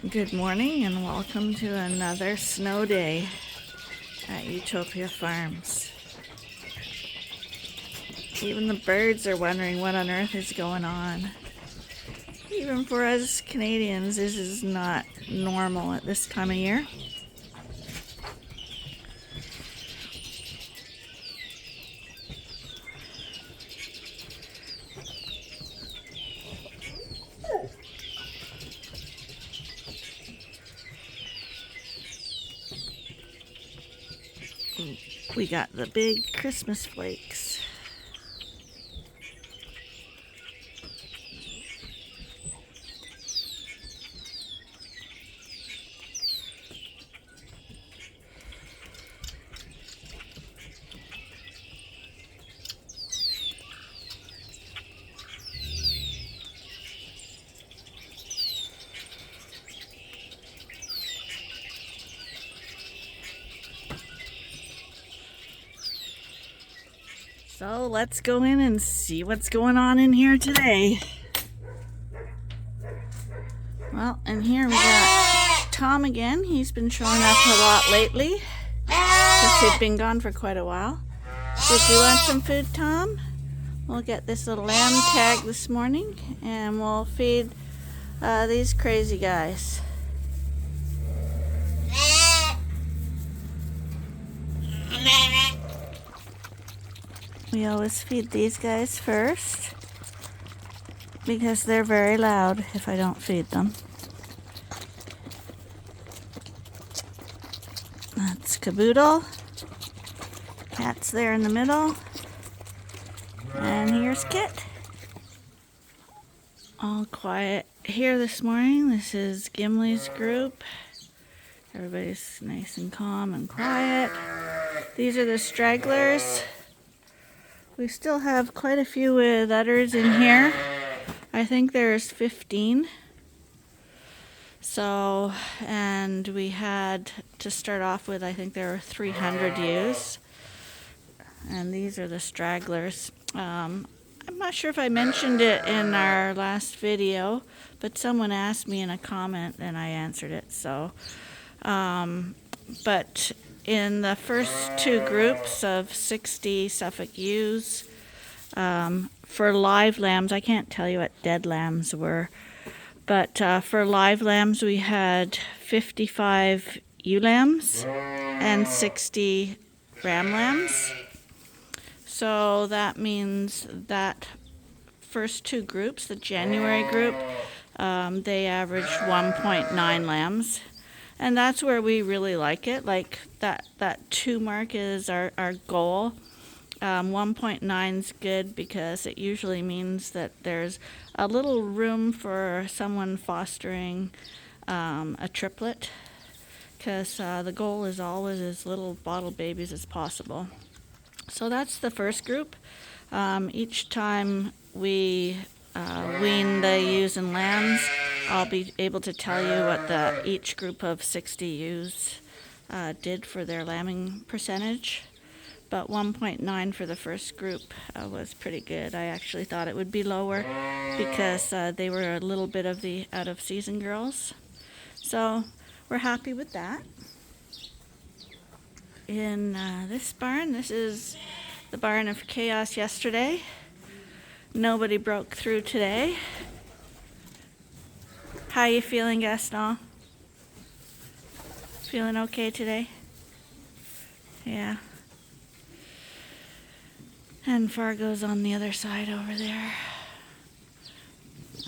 Good morning and welcome to another snow day at Utopia Farms. Even the birds are wondering what on earth is going on. Even for us Canadians, this is not normal at this time of year. We got the big Christmas flakes. So let's go in and see what's going on in here today. Well, and here we got Tom again. He's been showing up a lot lately because he's been gone for quite a while. Did you want some food, Tom? We'll get this little lamb tag this morning and we'll feed these crazy guys. We always feed these guys first because they're very loud if I don't feed them. That's Caboodle. Cat's there in the middle. And here's Kit. All quiet here this morning. This is Gimli's group. Everybody's nice and calm and quiet. These are the stragglers. We still have quite a few with udders in here. I think there's 15. So, and we had to start off with, I think there were 300 ewes. And these are the stragglers. I'm not sure if I mentioned it in our last video, but someone asked me in a comment and I answered it. So, but in the first two groups of 60 Suffolk ewes, for live lambs, I can't tell you what dead lambs were, but for live lambs we had 55 ewe lambs and 60 ram lambs. So that means that first two groups, the January group, they averaged 1.9 lambs. And that's where we really like it. Like that 2 mark is our goal. 1.9 is good because it usually means that there's a little room for someone fostering a triplet, because the goal is always as little bottle babies as possible. So that's the first group. Each time we wean the ewes and lambs, I'll be able to tell you what each group of 60 ewes did for their lambing percentage. But 1.9 for the first group was pretty good. I actually thought it would be lower because they were a little bit of the out-of-season girls. So we're happy with that. In this barn, this is the barn of chaos yesterday. Nobody broke through today. How you feeling, Gaston? Feeling okay today? Yeah. And Fargo's on the other side over there.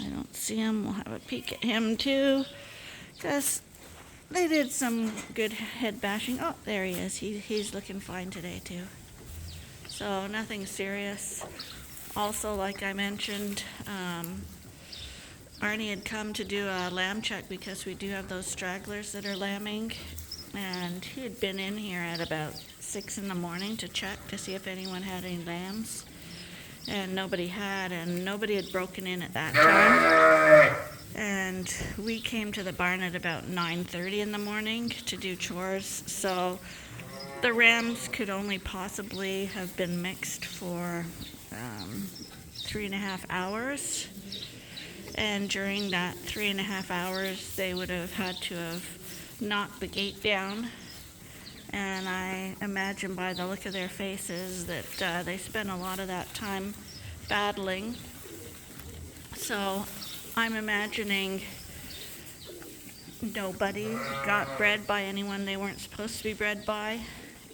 I don't see him. We'll have a peek at him too, because they did some good head bashing. Oh, there he is. He's looking fine today too. So nothing serious. Also, like I mentioned, Arnie had come to do a lamb check because we do have those stragglers that are lambing, and he had been in here at about 6 in the morning to check to see if anyone had any lambs, and nobody had, and nobody had broken in at that time. And we came to the barn at about 9:30 in the morning to do chores, so the rams could only possibly have been mixed for 3.5 hours. And during that 3.5 hours, they would have had to have knocked the gate down. And I imagine by the look of their faces that they spent a lot of that time battling. So I'm imagining nobody got bred by anyone they weren't supposed to be bred by.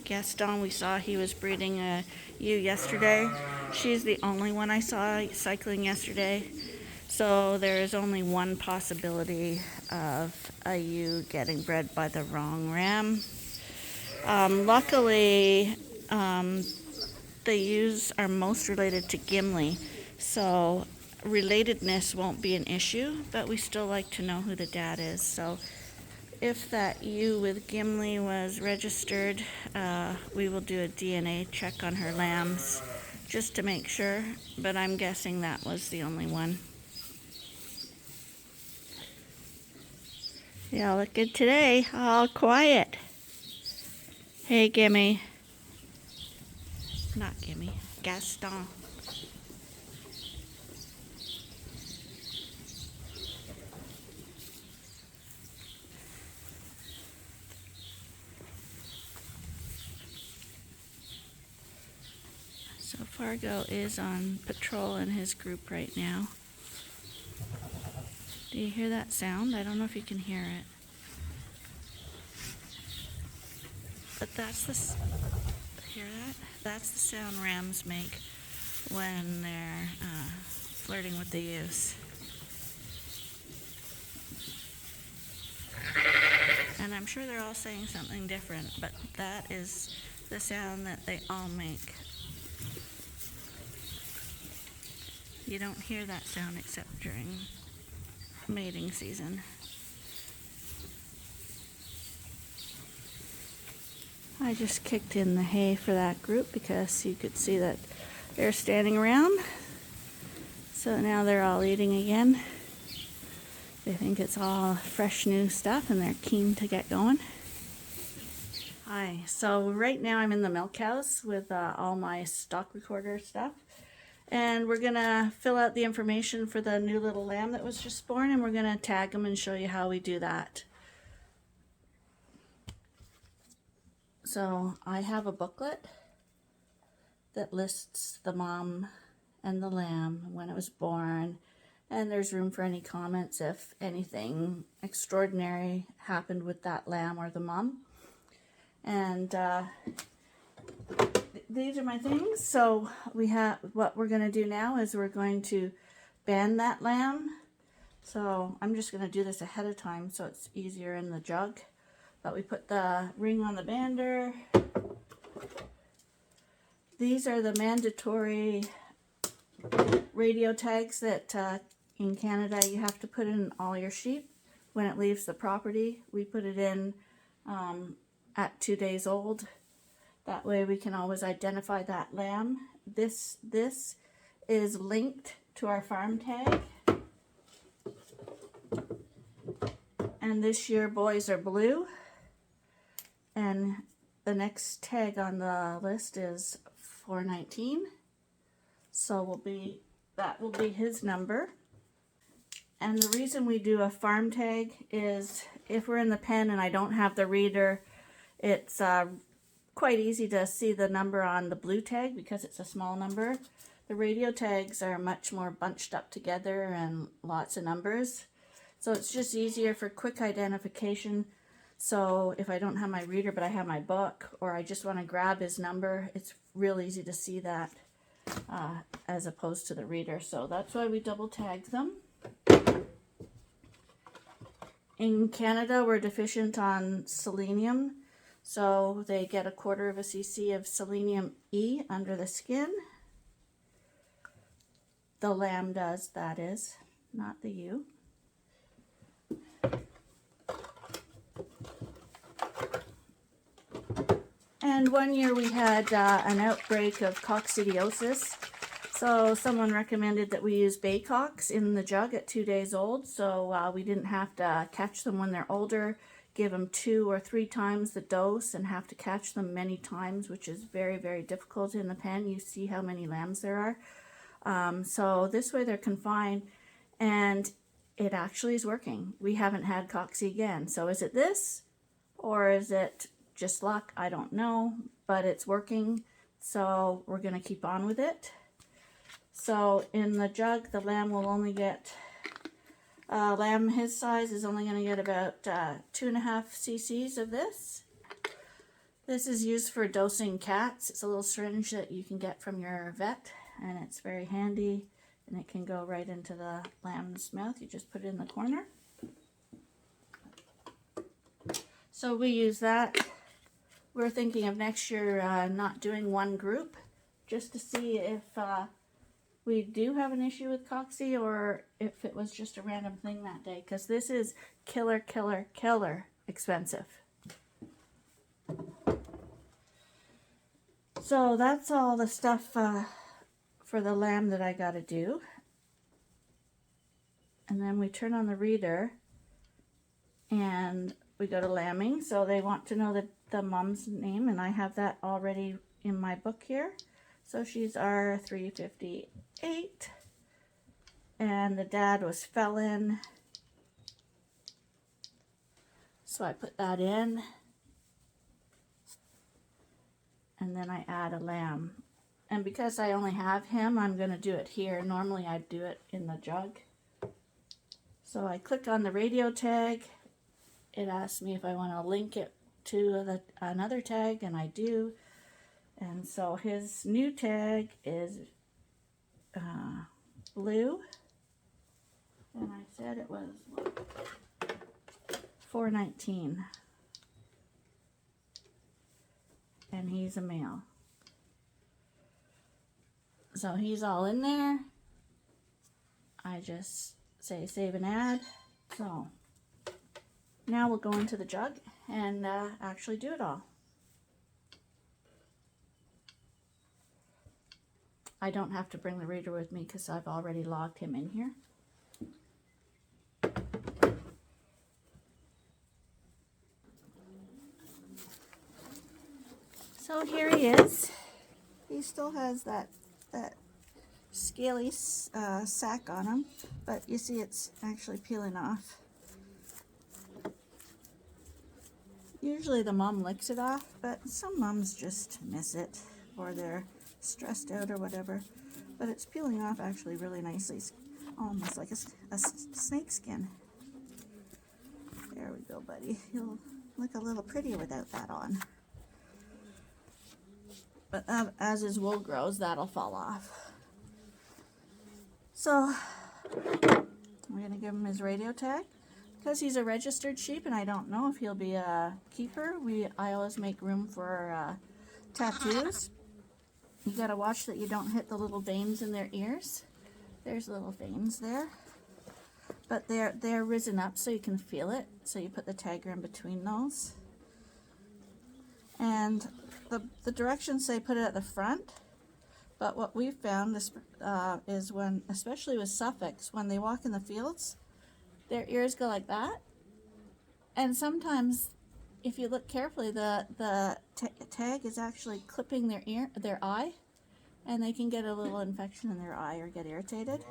Gaston, we saw he was breeding a ewe yesterday. She's the only one I saw cycling yesterday. So there is only one possibility of a ewe getting bred by the wrong ram. Luckily, the ewes are most related to Gimli, so relatedness won't be an issue, but we still like to know who the dad is. So if that ewe with Gimli was registered, we will do a DNA check on her lambs just to make sure, but I'm guessing that was the only one. Yeah, look good today, all quiet. Hey, Gimme. Not Gimme, Gaston. So Fargo is on patrol in his group right now. Do you hear that sound? I don't know if you can hear it. But that's the, hear that? That's the sound rams make when they're flirting with the ewes. And I'm sure they're all saying something different, but that is the sound that they all make. You don't hear that sound except during mating season. I just kicked in the hay for that group because you could see that they're standing around. So now they're all eating again. They think it's all fresh new stuff and they're keen to get going. Hi, so right now I'm in the milk house with all my stock recorder stuff. And we're gonna fill out the information for the new little lamb that was just born, and we're gonna tag them and show you how we do that. So I have a booklet that lists the mom and the lamb when it was born, and there's room for any comments if anything extraordinary happened with that lamb or the mom. And these are my things. So what we're going to do now is we're going to band that lamb. So I'm just going to do this ahead of time so it's easier in the jug. But we put the ring on the bander. These are the mandatory radio tags that in Canada you have to put in all your sheep when it leaves the property. We put it in at 2 days old. That way we can always identify that lamb. This is linked to our farm tag. And this year boys are blue. And the next tag on the list is 419. So that will be his number. And the reason we do a farm tag is if we're in the pen and I don't have the reader, it's quite easy to see the number on the blue tag because it's a small number. The radio tags are much more bunched up together and lots of numbers. So it's just easier for quick identification. So if I don't have my reader but I have my book, or I just want to grab his number, it's real easy to see that as opposed to the reader. So that's why we double tag them. In Canada, we're deficient on selenium. So they get 1/4 cc of selenium E under the skin. The lamb does, that is, not the ewe. And one year we had an outbreak of coccidiosis. So someone recommended that we use baycocks in the jug at 2 days old. So we didn't have to catch them when they're older, give them 2 or 3 times the dose and have to catch them many times, which is very, very difficult in the pen. You see how many lambs there are. So this way they're confined and it actually is working. We haven't had Coxie again. So is it this, or is it just luck? I don't know, but it's working. So we're going to keep on with it. So in the jug, the lamb will only get, lamb his size is only going to get about 2.5 cc's of this. This is used for dosing cats. It's a little syringe that you can get from your vet, and it's very handy, and it can go right into the lamb's mouth. You just put it in the corner. So we use that. We're thinking of next year not doing one group, just to see if we do have an issue with Coxie, or if it was just a random thing that day, because this is killer expensive. So that's all the stuff for the lamb that I got to do. And then we turn on the reader and we go to lambing. So they want to know the mom's name, and I have that already in my book here. So she's R358, and the dad was Felon. So I put that in, and then I add a lamb. And because I only have him, I'm going to do it here. Normally I'd do it in the jug. So I click on the radio tag. It asks me if I want to link it to another tag, and I do. And so his new tag is blue, and I said it was $4.19, and he's a male. So he's all in there. I just say save and add. So now we'll go into the jug and actually do it all. I don't have to bring the reader with me because I've already logged him in here. So here he is. He still has that scaly sack on him, but you see it's actually peeling off. Usually the mom licks it off, but some moms just miss it, or they're stressed out or whatever. But it's peeling off actually really nicely, almost like a snake skin. There we go, buddy. You'll look a little prettier without that on. But as his wool grows, that'll fall off. So we're going to give him his radio tag. Because he's a registered sheep and I don't know if he'll be a keeper, I always make room for tattoos. You got to watch that you don't hit the little veins in their ears. There's little veins there. But they're risen up so you can feel it. So you put the tagger in between those. And the directions say put it at the front. But what we've found is when, especially with Suffolks, when they walk in the fields, their ears go like that. And sometimes, if you look carefully, the tag is actually clipping their eye, and they can get a little infection in their eye or get irritated.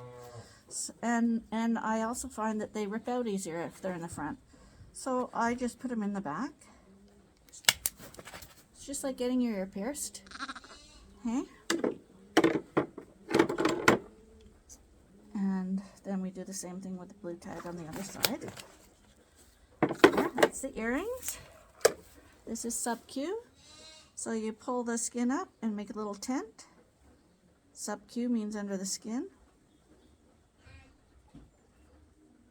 And I also find that they rip out easier if they're in the front. So I just put them in the back. It's just like getting your ear pierced. Okay? And then we do the same thing with the blue tag on the other side. There, that's the earrings. This is sub-Q. So you pull the skin up and make a little tent. Sub-Q means under the skin.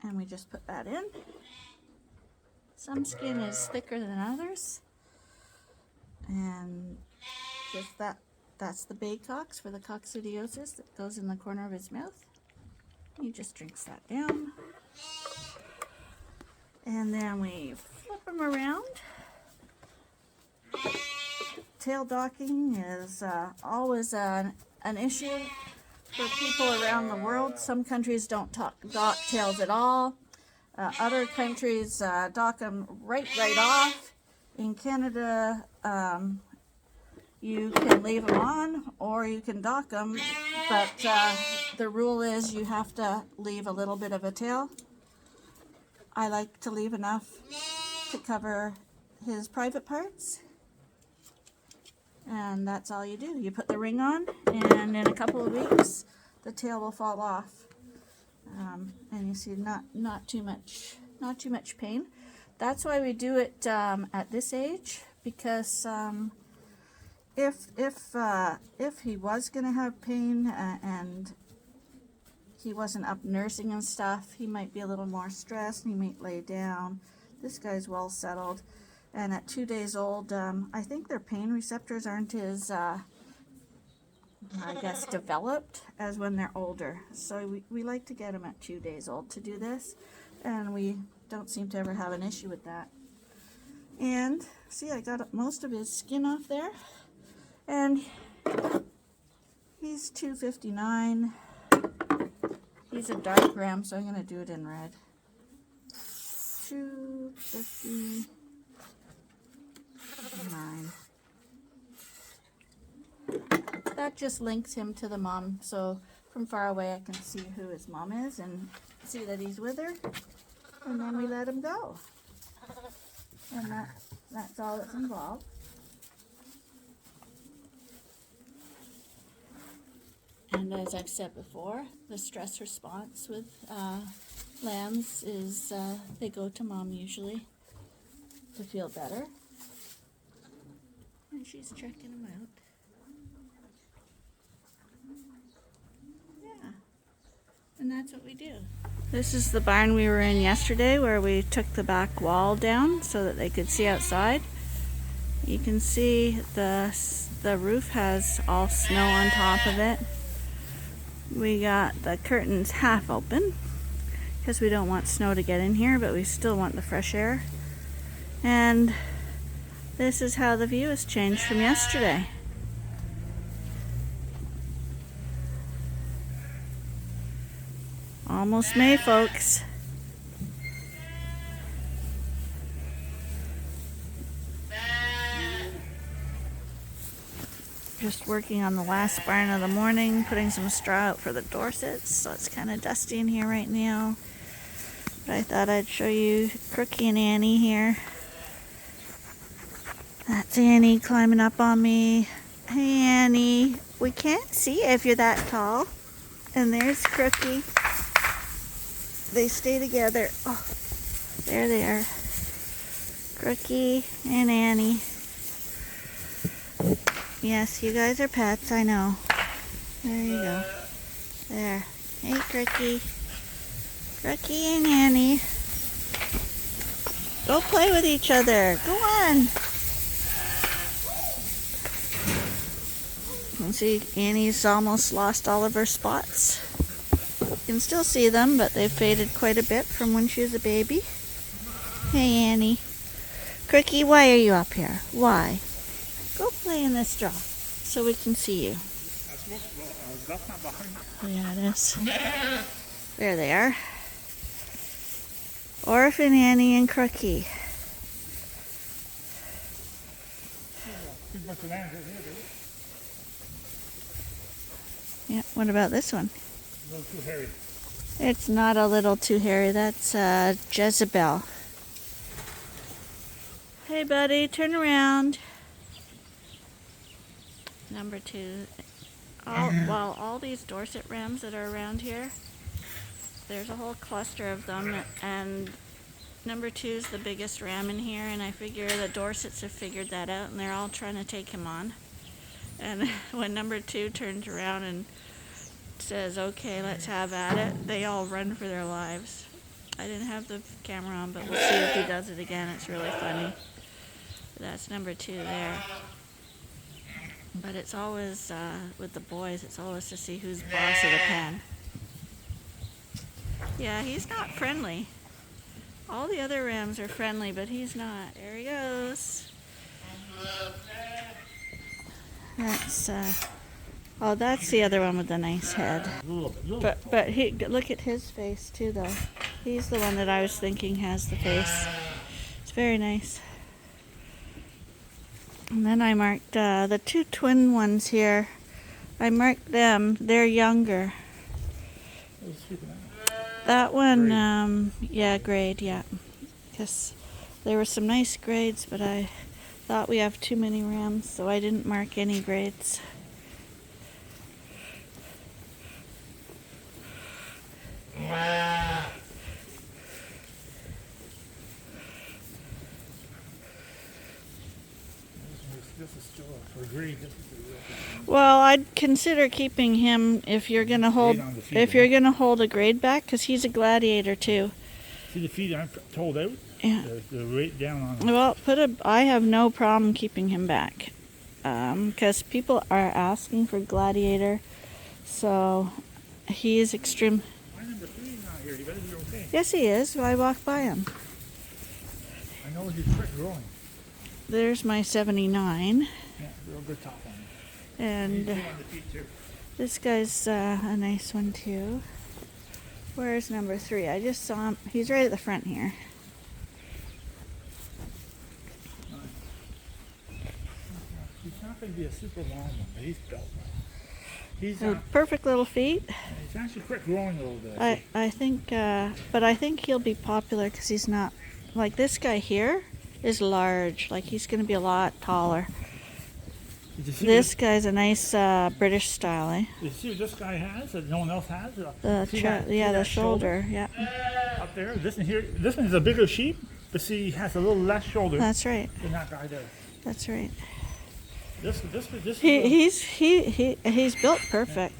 And we just put that in. Some skin is thicker than others. And just that's the baycox for the coccidiosis that goes in the corner of his mouth. He just drinks that down. And then we flip him around. Tail docking is always an issue for people around the world. Some countries don't dock tails at all. Other countries dock them right off. In Canada, you can leave them on or you can dock them, but the rule is you have to leave a little bit of a tail. I like to leave enough to cover his private parts. And that's all you do. You put the ring on, and in a couple of weeks, the tail will fall off. And you see, not too much pain. That's why we do it at this age, because if he was gonna have pain and he wasn't up nursing and stuff, he might be a little more stressed and he might lay down. This guy's well settled. And at 2 days old, I think their pain receptors aren't as, I guess, developed as when they're older. So we like to get them at 2 days old to do this. And we don't seem to ever have an issue with that. And, see, I got most of his skin off there. And he's $2.59. He's a dark ram, so I'm going to do it in red. $2.59. That just links him to the mom, so from far away I can see who his mom is and see that he's with her, and then we let him go. And that's all that's involved. And as I've said before, the stress response with lambs is they go to mom usually to feel better. And she's checking them out. Yeah. And that's what we do. This is the barn we were in yesterday, where we took the back wall down so that they could see outside. You can see the roof has all snow on top of it. We got the curtains half open because we don't want snow to get in here, but we still want the fresh air. And this is how the view has changed from yesterday. Almost May, folks. Just working on the last barn of the morning, putting some straw out for the Dorsets, so it's kind of dusty in here right now. But I thought I'd show you Crookie and Annie here. That's Annie climbing up on me. Hey Annie, we can't see you if you're that tall. And there's Crookie. They stay together. Oh, there they are. Crookie and Annie. Yes, you guys are pets, I know. There you go. There. Hey, Crookie. Crookie and Annie. Go play with each other. Go on. You can see Annie's almost lost all of her spots. You can still see them, but they've faded quite a bit from when she was a baby. Hey, Annie. Crookie, why are you up here? Why? Go play in this straw so we can see you. Oh, yeah, it is. There they are. Orphan Annie and Crookie. Yeah, what about this one? A little too hairy. It's not a little too hairy. That's Jezebel. Hey, buddy, turn around. Number 2. All these Dorset rams that are around here, there's a whole cluster of them, and number 2 is the biggest ram in here, and I figure the Dorsets have figured that out, and they're all trying to take him on. And when number 2 turns around and says, okay, let's have at it, they all run for their lives. I didn't have the camera on, but we'll see if he does it again. It's really funny. That's number 2 there. But it's always, with the boys, it's always to see who's boss of the pen. Yeah, he's not friendly. All the other rams are friendly, but he's not. There he goes. That's, oh, that's the other one with the nice head. But he, look at his face too, though. He's the one that I was thinking has the face. It's very nice. And then I marked the 2 twin ones here. I marked them. They're younger. Who's sweeping that? That one, Grade. yeah, grade, yeah. Because there were some nice grades, but I thought we have too many rams, so I didn't mark any grades. This is still for grade. This is Well, I'd consider keeping him if you're gonna hold a grade back, because he's a gladiator too. see the feet aren't told out? Yeah. They're right down on him. Well, I have no problem keeping him back, because people are asking for gladiator, so he is extreme. My number 3 is not here. You better be okay. Yes, he is. I walked by him. I know he's quick growing. There's my 79, Yeah, real good top on him. and He's good on the feet too. this guy's a nice one too. Where's number 3? I just saw him. He's right at the front here. He's not going to be a super long one, but he's built. He's Perfect little feet. he's actually quick growing a little bit. I think, but I think he'll be popular because he's not like this guy here is large. Like he's going to be a lot taller. Did you see This guy's a nice British style, eh? Did you see what this guy has that no one else has? The shoulder, yeah. Up there, this one here, this one's a bigger sheep, but see, he has a little less shoulder That's right. than that guy there. That's right. This He's built perfect.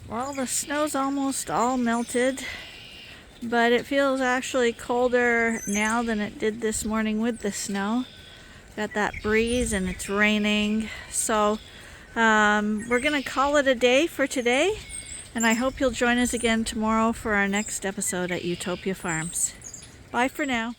Well, the snow's almost all melted, but it feels actually colder now than it did this morning with the snow. Got that breeze and it's raining. So we're going to call it a day for today, and I hope you'll join us again tomorrow for our next episode at Utopia Farms. Bye for now.